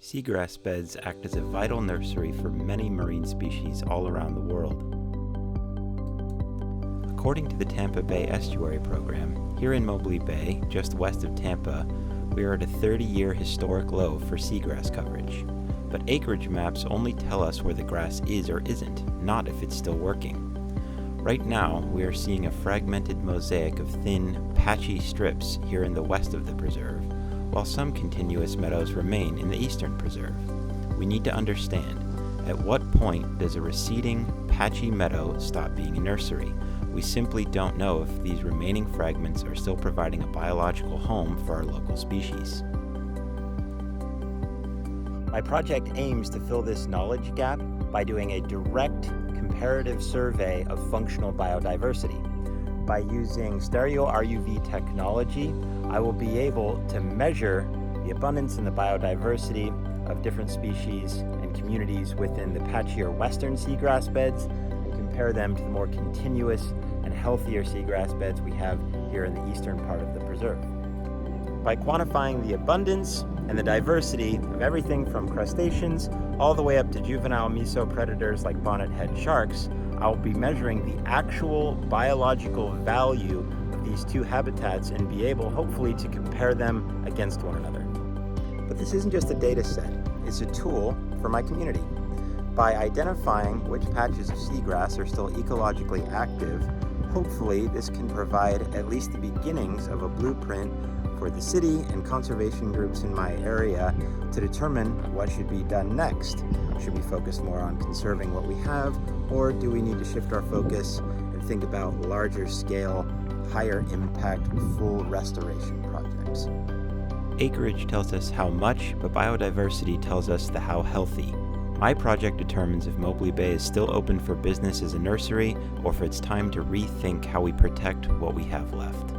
Seagrass beds act as a vital nursery for many marine species all around the world. According to the Tampa Bay Estuary Program, here in Mobley Bay, just west of Tampa, we are at a 30-year historic low for seagrass coverage. But acreage maps only tell us where the grass is or isn't, not if it's still working. Right now, we are seeing a fragmented mosaic of thin, patchy strips here in the west of the preserve, while some continuous meadows remain in the eastern preserve. We need to understand, at what point does a receding, patchy meadow stop being a nursery? We simply don't know if these remaining fragments are still providing a biological home for our local species. My project aims to fill this knowledge gap by doing a direct comparative survey of functional biodiversity. By using stereo RUV technology, I will be able to measure the abundance and the biodiversity of different species and communities within the patchier western seagrass beds and compare them to the more continuous and healthier seagrass beds we have here in the eastern part of the preserve. By quantifying the abundance and the diversity of everything from crustaceans all the way up to juvenile mesopredators like bonnethead sharks, I'll be measuring the actual biological value of these two habitats and be able, hopefully, to compare them against one another. But this isn't just a data set, it's a tool for my community. By identifying which patches of seagrass are still ecologically active, hopefully this can provide at least the beginnings of a blueprint for the city and conservation groups in my area to determine what should be done next. Should we focus more on conserving what we have, or do we need to shift our focus and think about larger scale, higher impact, full restoration projects? Acreage tells us how much, but biodiversity tells us the how healthy. My project determines if Mobley Bay is still open for business as a nursery, or if it's time to rethink how we protect what we have left.